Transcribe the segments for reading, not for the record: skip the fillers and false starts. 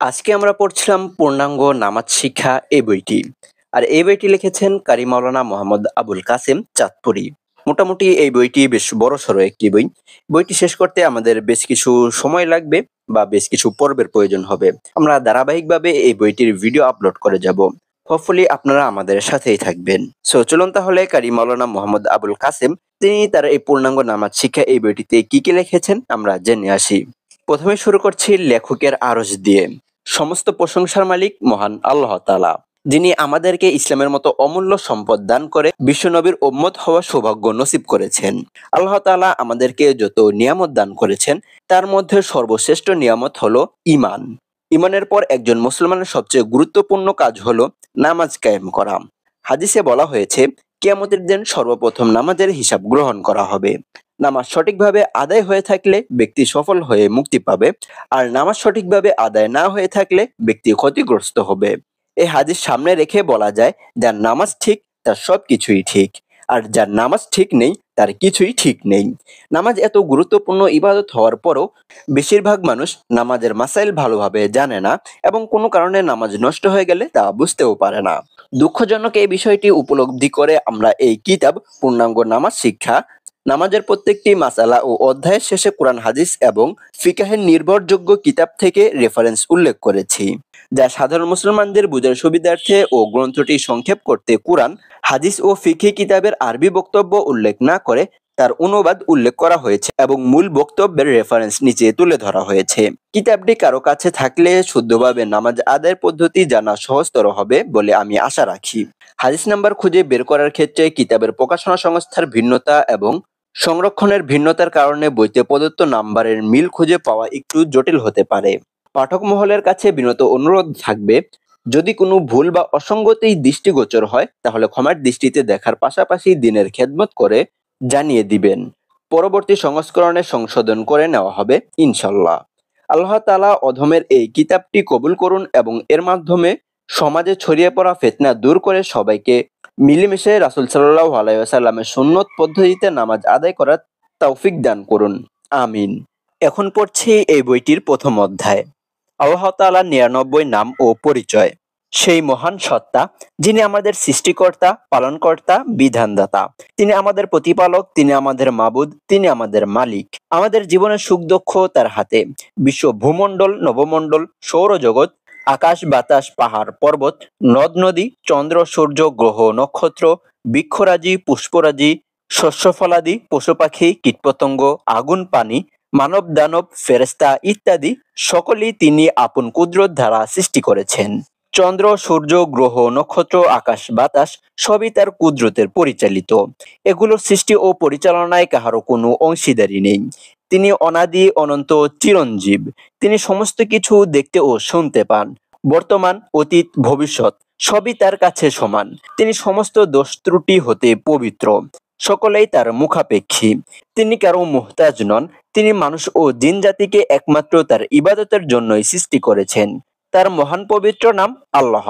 আজকে আমরা পড়ছিলাম পূর্ণাঙ্গ নামাজ শিক্ষা এই বইটি। আর এই বইটি লিখেছেন কারি মাওলানা মোহাম্মদ আবুল কাসেম চাঁদপুরি। মোটামুটি এই বইটি বেশ বড়সড় একটি বই। বইটি শেষ করতে আমাদের বেশ কিছু সময় লাগবে বা বেশ কিছু পর্বের প্রয়োজন হবে। আমরা ধারাবাহিকভাবে এই বইটির ভিডিও আপলোড করে যাব। হোপফুলি আপনারা আমাদের সাথেই থাকবেন। সো চলুন তাহলে কারি মাওলানা মোহাম্মদ আবুল কাসেম তিনি তার এই পূর্ণাঙ্গ নামাজ শিক্ষা এই বইটিতে কি কি লিখেছেন আমরা জেনে আসি। প্রথমে শুরু করছি লেখকের আরজ দিয়ে। সমস্ত প্রশংসার মালিক মহান আল্লাহ তাআলা, যিনি আমাদেরকে ইসলামের মতো অমূল্য সম্পদ দান করে বিশ্বনবীর উম্মত হওয়া সৌভাগ্য নসিব করেছেন। আল্লাহ তাআলা আমাদেরকে যত নিয়ামত দান করেছেন তার মধ্যে সর্বশ্রেষ্ঠ নিয়ামত হলো ঈমান। ঈমানের পর একজন মুসলমানের সবচেয়ে গুরুত্বপূর্ণ কাজ হলো নামাজ কায়েম করা। হাদিসে বলা হয়েছে কিয়ামতের দিন সর্বপ্রথম নামাজের হিসাব গ্রহণ করা হবে। নামাজ সঠিকভাবে আদায় হয়ে থাকলে ব্যক্তি সফল হয়ে মুক্তি পাবে, আর নামাজ সঠিকভাবে আদায় না হয়ে থাকলে ব্যক্তি ক্ষতিগ্রস্ত হবে। এই হাদিস সামনে রেখে বলা যায়, যার নামাজ ঠিক তার সবকিছুই ঠিক, আর যার নামাজ ঠিক নেই তার কিছুই ঠিক নেই। নামাজ এত গুরুত্বপূর্ণ ইবাদত হওয়ার পরও বেশিরভাগ মানুষ নামাজের মাসাইল ভালোভাবে জানে না এবং কোনো কারণে নামাজ নষ্ট হয়ে গেলে তা বুঝতেও পারে না। দুঃখজনক এই বিষয়টি উপলব্ধি করে আমরা এই কিতাব পূর্ণাঙ্গ নামাজ শিক্ষা, নামাজের প্রত্যেকটি মাসালা ও অধ্যায়ের শেষে কোরআন হাদিস এবং ফিকাহের নির্ভরযোগ্য কিতাব থেকে রেফারেন্স উল্লেখ করেছি, যা সাধারণ মুসলমানদের বুঝার সুবিধার্থে ও গ্রন্থটি সংক্ষেপ করতে কোরআন, হাদিস ও ফিকহি কিতাবের আরবি বক্তব্য উল্লেখ না করে তার অনুবাদ উল্লেখ করা হয়েছে এবং মূল বক্তব্যের রেফারেন্স নিচে তুলে ধরা হয়েছে। কিতাবটি কারো কাছে থাকলে শুদ্ধভাবে নামাজ আদায়ের পদ্ধতি জানা সহজতর হবে বলে আমি আশা রাখি। হাদিস নাম্বার খুঁজে বের করার ক্ষেত্রে কিতাবের প্রকাশনা সংস্থার ভিন্নতা এবং সংরক্ষণের ভিন্নতার কারণে বইতে প্রদত্ত নাম্বারের মিল খুঁজে পাওয়া একটু জটিল হতে পারে। পাঠক মহলের কাছে বিনত অনুরোধ থাকবে, যদি কোনো ভুল বা অসঙ্গতি দৃষ্টিগোচর হয় তাহলে ক্ষমার দৃষ্টিতে দেখার পাশাপাশি দিনের খেদমত করে জানিয়ে দিবেন। পরবর্তী সংস্করণে সংশোধন করে নেওয়া হবে ইনশাল্লাহ। আল্লাহ তাআলা অধমের এই কিতাবটি কবুল করুন এবং এর মাধ্যমে সমাজে ছড়িয়ে পড়া ফিতনা দূর করে সবাইকে মিলেমিশে রাসূল সাল্লাল্লাহু আলাইহি ওয়াসাল্লামের সুন্নত পদ্ধতিতে নামাজ আদায় করার তৌফিক দান করুন, আমিন। এখন পড়ছি এই বইটির প্রথম অধ্যায়। আল্লাহ তাআলার ৯৯ নাম ও পরিচয়। সেই মহান সত্তা যিনি আমাদের সৃষ্টিকর্তা, পালনকর্তা, বিধানদাতা। তিনি আমাদের প্রতিপালক, তিনি আমাদের মাবুদ, তিনি আমাদের মালিক। আমাদের জীবনের সুখ দুঃখ তার হাতে। বিশ্ব ভূমণ্ডল, নবমণ্ডল, সৌরজগৎ, আকাশ বাতাস, পাহাড় পর্বত, নদ নদী, চন্দ্র সূর্য, গ্রহ নক্ষত্র, বৃক্ষরাজি, পুষ্পরাজি, শস্য ফলাদি, পশু পাখি, কীটপতঙ্গ, আগুন পানি, মানব দানব, ফেরেশতা ইত্যাদি সকলেই তিনি আপন কুদরত দ্বারা সৃষ্টি করেছেন। চন্দ্র সূর্য, গ্রহ নক্ষত্র, আকাশ বাতাস সবই তার কুদরতের পরিচালিত। এগুলোর সৃষ্টি ও পরিচালনায় কাহারও কোনো অংশীদারি নেই। তিনি অনাদি, অনন্ত, চিরঞ্জীব। তিনি সমস্ত কিছু দেখতে ও শুনতে পান। বর্তমান, অতীত, ভবিষ্যৎ সবই তার কাছে সমান। তিনি সমস্ত দোষ ত্রুটি হতে পবিত্র। সকলেই তার মুখাপেক্ষী। তিনি কারো মুহতাজ নন। তিনি মানুষ ও জিন জাতিকে একমাত্র তার ইবাদতের জন্যই সৃষ্টি করেছেন। তার মহান পবিত্র নাম আল্লাহ।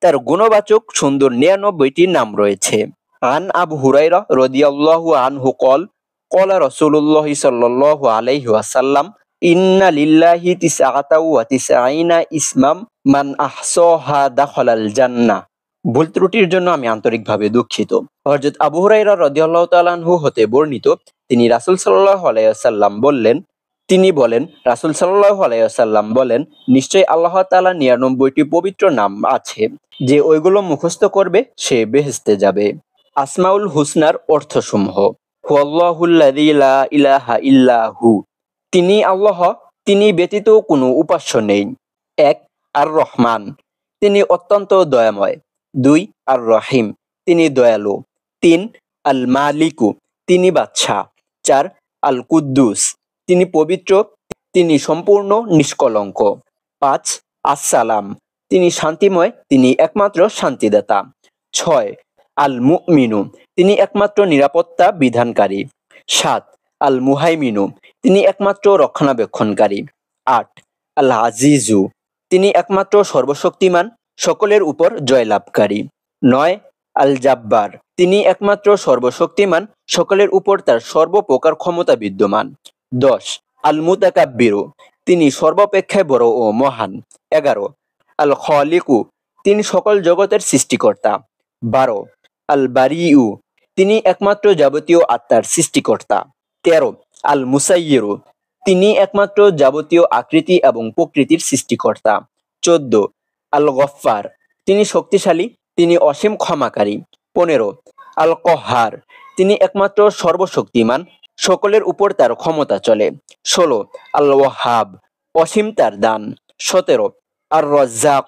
তার গুণবাচক সুন্দর ৯৯টি নাম রয়েছে। আন আবু হুরায়রা রাদিয়াল্লাহু আনহু ক্বাল ক্বালা রাসূলুল্লাহ সাল্লাল্লাহু আলাইহি ওয়াসাল্লাম ইন্না লিল্লাহি তিসআতা ওয়া তিসআইনা ইসমাম মান আহসাহা দাখালাল জান্নাহ। ভুল ত্রুটির জন্য আমি আন্তরিকভাবে দুঃখিত। হযরত আবু হুরায়রা রাদিয়াল্লাহু তাআলা আনহু হতে বর্ণিত, তিনি রাসূল সাল্লাল্লাহু আলাইহি ওয়াসাল্লাম রাসূল সাল্লাল্লাহু আলাইহি ওয়াসাল্লাম বলেন, নিশ্চয়ই আল্লাহ তাআলার ৯৯টি পবিত্র নাম আছে, যে ওইগুলো মুখস্থ করবে সে বেহেশতে যাবে। আসমাউল হুসনার অর্থসমূহ। হুয়াল্লাহুল্লাযী লা ইলাহা ইল্লা হু। তিনি আল্লাহ, তিনি ব্যতীত কোনো উপাস্য নেই। ১. আর রহমান, তিনি অত্যন্ত দয়াময়। ২. আর রহিম, তিনি দয়ালু। ৩. আল মালিকু, তিনি বাদশাহ। ৪. আল কুদ্দুস, তিনি পবিত্র, তিনি সম্পূর্ণ নিষ্কলঙ্ক। ৫. আসসালাম, তিনি শান্তিময়, তিনি একমাত্র শান্তিদাতা। ৬. আল মুমিনু, তিনি একমাত্র নিরাপত্তা বিধানকারী। ৭. আল মুহাইমিনু, তিনি একমাত্র রক্ষণাবেক্ষণকারী। ৮. আল আজিজু, তিনি একমাত্র সর্বশক্তিমান, সকলের উপর জয়লাভকারী। ৯. আল জাব্বার, তিনি একমাত্র সর্বশক্তিমান, সকলের উপর তার সর্বপ্রকার ক্ষমতা বিদ্যমান। ১০. আল মুতাকাব্বিরু, তিনি সর্বাপেক্ষায় বড় ও মহান। 11 আল খালিকু, তিনি সকল জগতের সৃষ্টিকর্তা। 12 আল বারিউ, তিনি একমাত্র যাবতীয় আত্মার সৃষ্টিকর্তা। 13 আল মুসাইয়িরু, তিনি একমাত্র যাবতীয় আকৃতি এবং প্রকৃতির সৃষ্টিকর্তা। 14 আল গফফার, তিনি শক্তিশালী, তিনি অসীম ক্ষমাকারী। 15 আল কহার, তিনি একমাত্র সর্বশক্তিমান, সকলের উপর তার ক্ষমতা চলে। 16 আল ওয়াহাব, অসীম তার দান। 17 আর রাজ্জাক,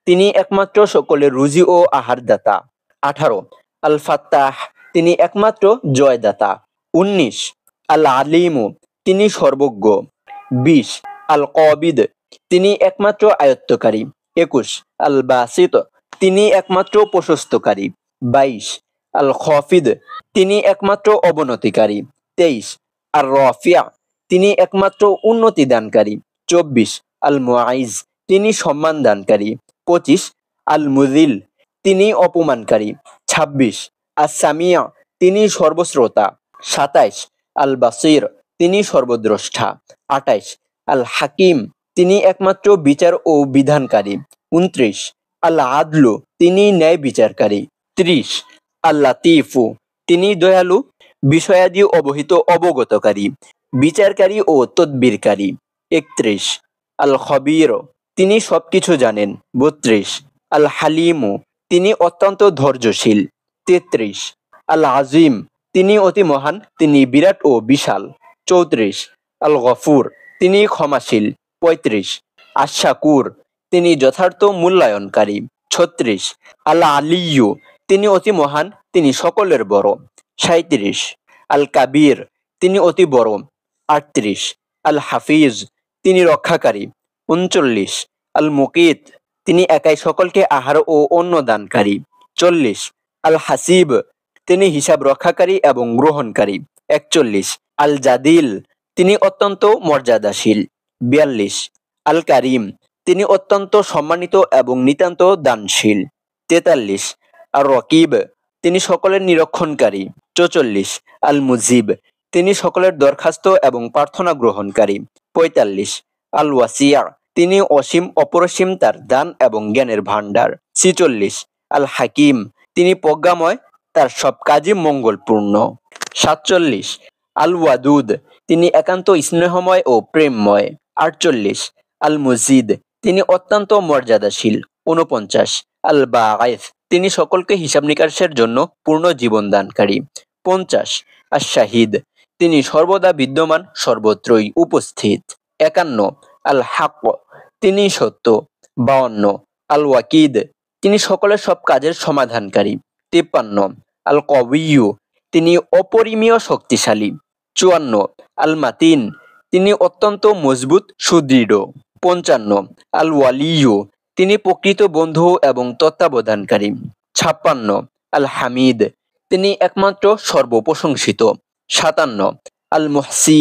তিনি একমাত্র সকলের রুজি ও আহার দাতা। 18 আল ফাত্তাহ, তিনি একমাত্র জয়দাতা। 19 আল আলিমু, তিনি সর্বজ্ঞ। 20 আল কবিদ, তিনি একমাত্র আয়ত্তকারী। 21 আল বাসিত, তিনি একমাত্র প্রশস্তকারী। 22 আল খফিদ, তিনি একমাত্র অবনতিকারী। 23 আর রফিয়া, তিনি একমাত্র উন্নতি দানকারী। 24 আল মুআইজ, তিনি সম্মান দানকারী। 25 আল মুযিল, তিনি অপমানকারী। 26 আস সামিয়া, তিনি সর্বশ্রোতা। 27 আল বাসির, তিনি সর্বদ্রষ্টা। 28 আল হাকিম, তিনি একমাত্র বিচার ও বিধানকারী। 29 আল আদলু, তিনি ন্যায় বিচারকারী। 30 আল লাতিফু, তিনি দয়ালু, বিষয়াদি অবগতকারী, বিচারকারী ও তদবিরকারী। 31 আল খবীর, তিনি সবকিছু জানেন। 32 আল হালিমু, তিনি অত্যন্ত ধৈর্যশীল। 33 আল আজিম, তিনি অতি মহান, তিনি বিরাট ও বিশাল। 34 আল গফুর, তিনি ক্ষমাশীল। 35 আশ-শাকুর, তিনি যথার্থ মূল্যায়নকারী। 36 আল আলিয়্যু, তিনি অতি মহান, তিনি সকলের বড়। 37 আল কাবীর, তিনি অতি বড়। 38 আল হাফিজ, তিনি রক্ষাকারী। 39 আল মুকিত, তিনি একাই সকলকে আহার ও অন্ন দানকারী। 40 আল হাসিব, তিনি হিসাব রক্ষাকারী এবং গ্রহণকারী। 41 আল জাদিল, তিনি অত্যন্ত মর্যাদাশীল। 42 আল কারিম, তিনি অত্যন্ত সম্মানিত এবং নিতান্ত দানশীল। 43 আর রকিব, তিনি সকলের নিরীক্ষণকারী। 44 আল মুজিব, তিনি সকলের দরখাস্ত এবং প্রার্থনা গ্রহণকারী। 45 আল ওয়াসিয়া, তিনি অসীম অপরিসীম তার দান এবং জ্ঞানের ভাণ্ডার। 46 আল হাকিম, তিনি প্রজ্ঞাময়, তার সব কাজই মঙ্গলপূর্ণ। 47 আল ওয়াদুদ, তিনি একান্ত স্নেহময় ও প্রেমময়। 48 আল মুজিদ, তিনি অত্যন্ত মর্যাদাশীল। 49 আল বাঈস, তিনি সকলকে হিসাব নিকাশের জন্য পূর্ণ জীবন দানকারী। 50 আশ শাহিদ, তিনি সর্বদা বিদ্যমান, সর্বত্রই উপস্থিত। 51 আল হাক, তিনি সত্য। 52 আল ওয়াকিদ, তিনি সকলের সব কাজের সমাধানকারী। 53 আল কওয়িয়্যু, তিনি অপরিমেয় শক্তিশালী। 54 আল মাতিন, তিনি অত্যন্ত মজবুত সুদৃঢ়। 55 আল ওয়ালিয়্যু, তিনি প্রকৃত বন্ধু এবং তত্ত্বাবধানকারী। 56 আল হামিদ, তিনি একমাত্র সর্বপ্রশংসিত। 57 আল মুহসি,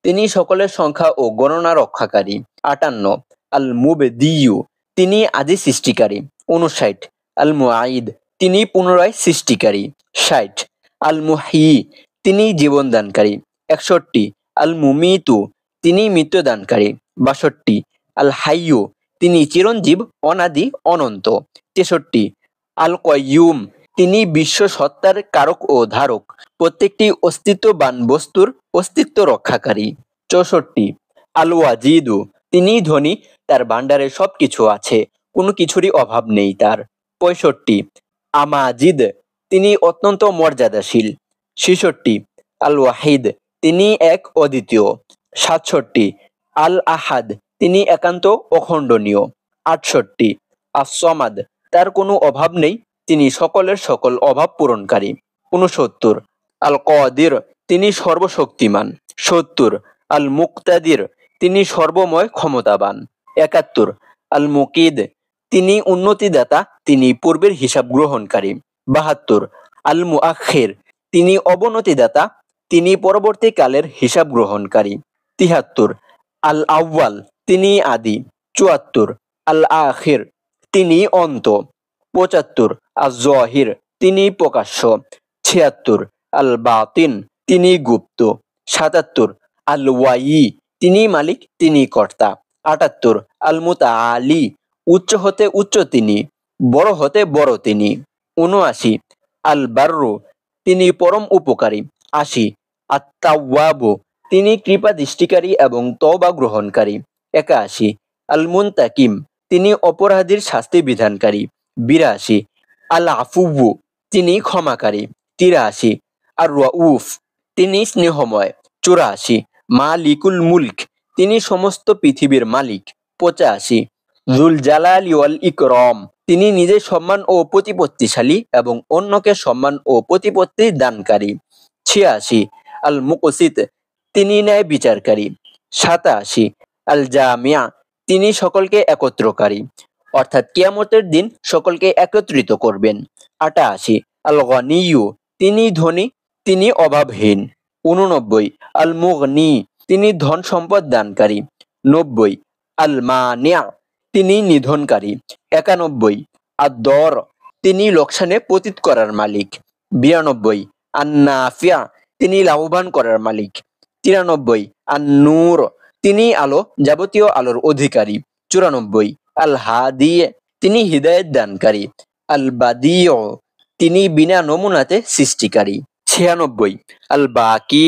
তিনি সকলের সংখ্যা ও গণনা রক্ষাকারী। 58 আল মুবদিয়্যু, তিনি আদি সৃষ্টিকারী। 59 আল মুঈদ, তিনি পুনরায় সৃষ্টিকারী। 60 আল মুহয়ি, তিনি জীবনদানকারী। 61 আল মুমিতু, তিনি মৃত্যুদানকারী। 62 আল হাইয়্যু, তিনি চিরঞ্জীব, অনাদি, অনন্ত। 63 আল কয়্যুম, তিনি বিশ্ব সত্তার কারক ও ধারক, প্রত্যেকটি অস্তিত্ববান বস্তুর অস্তিত্ব রক্ষাকারী। 64 আল ওয়াজিদু, তিনি ধনী, তার ভাণ্ডারে সবকিছু আছে, কোনো কিছুরই অভাব নেই তার। 65 আমাজিদ, তিনি অত্যন্ত মর্যাদাশীল। 66 আল ওয়াহিদ, তিনি এক অদ্বিতীয়। 67 আল আহাদ, তিনি একান্ত অখণ্ডনীয়। 68 আস-সমাদ, তার কোনো অভাব নেই, তিনি সকলের সকল অভাব পূরণকারী। 69 আল কাদির, তিনি সর্বশক্তিমান। 70 আল মুক্তাদির, তিনি সর্বময় ক্ষমতাবান। 71 আল মুকিদ, তিনি উন্নতিদাতা, তিনি পূর্বের হিসাব গ্রহণকারী। 72 আল মুআখির, তিনি অবনতিদাতা, তিনি পরবর্তীকালের হিসাব গ্রহণকারী। 73 আল আউয়াল, তিনি আদি। 74 আল আখির, তিনি অন্ত। 75 আজ-জহির, তিনি প্রকাশ্য। 76 আল বাতিন, তিনি গুপ্ত। 77 আল ওয়াই, তিনি মালিক, তিনি কর্তা। ৭৮ আল মুতাআলি, উচ্চ হতে উচ্চ তিনি, বড় হতে বড় তিনি। ৭৯ আল বাররু, তিনি পরম উপকারী। ৮০ আত-তাওয়াবু, তিনি কৃপা দৃষ্টিকারী এবং তওবা গ্রহণকারী। ৮১ আল মুনতাকিম, তিনি অপরাধীর শাস্তি বিধানকারী। ৮২ আল আফুব্বু, তিনি ক্ষমাকারী। ৮৩ আর রাউফ, তিনি স্নেহময়। ৮৪ মালিকুল মুলক, তিনি সমস্ত পৃথিবীর মালিক। ৮৫ যুল জালালি ওয়াল ইকরাম, তিনি নিজে সম্মান ও প্রতিপত্তিশালী এবং অন্যকে সম্মান ও প্রতিপত্তি দানকারী। ৮৬ আল মুকসিত, তিনি ন্যায় বিচারকারী। ৮৭ আল জামিয়া, তিনি সকলকে একত্রকারী, অর্থাৎ কিয়ামতের দিন সকলকে একত্রিত করবেন। ৮৮ আল গনিয়্যু, তিনি ধনী, তিনি অভাবহীন। ৮৯ আল মুগনি, তিনি ধন সম্পদ দানকারী। ৯০ আল মানিয়া, তিনি নিধনকারী। ৯১ আদ-দর, তিনি লোকসানে পতিত করার মালিক। ৯২ আন-নাফিয়া, তিনি লাভবান করার মালিক। ৯৩ আন-নূর, তিনি আলো, যাবতীয় আলোর অধিকারী। ৯৪ আল হাদি, তিনি হিদায়াত দানকারী। আল বাদিউ, তিনি বিনা নমুনাতে সৃষ্টিকারী। ৯৬ আল বাকি,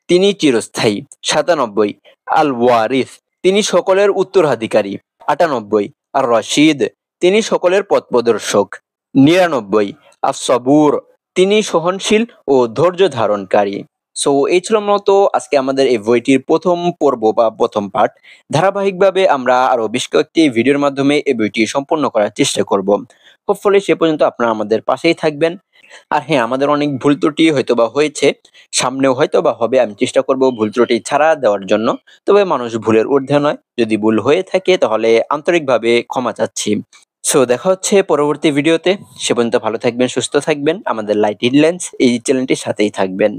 তিনি চিরস্থায়ী। ৯৭ আল ওয়ারিস, তিনি সকলের উত্তরাধিকারী। ৯৮ আর রশিদ, তিনি সকলের পথপ্রদর্শক। ৯৯ আস-সবুর, তিনি সহনশীল ও ধৈর্য ধারণকারী। সো এই ছিল মূলত আজকে আমাদের এই বইটির প্রথম পর্ব বা প্রথম পার্ট। ধারাবাহিকভাবে আমরা আরো বেশ কয়েকটি ভিডিওর মাধ্যমে এই বইটি সম্পূর্ণ করার চেষ্টা করব। হোপফুলি সে পর্যন্ত আপনারা আমাদের পাশেই থাকবেন। আর হ্যাঁ, আমাদের অনেক ভুল ত্রুটি হয়তোবা হয়েছে, সামনেও হয়তোবা হবে। আমি চেষ্টা করব ভুল ত্রুটি ছাড়া দেওয়ার জন্য। তবে মানুষ ভুলের ঊর্ধ্বে নয়, যদি ভুল হয়ে থাকে তাহলে আন্তরিকভাবে ক্ষমা চাচ্ছি। সো দেখা হচ্ছে পরবর্তী ভিডিওতে। সে পর্যন্ত ভালো থাকবেন, সুস্থ থাকবেন। আমাদের লাইট হিডলাইন্স এই চ্যানেলটির সাথেই থাকবেন।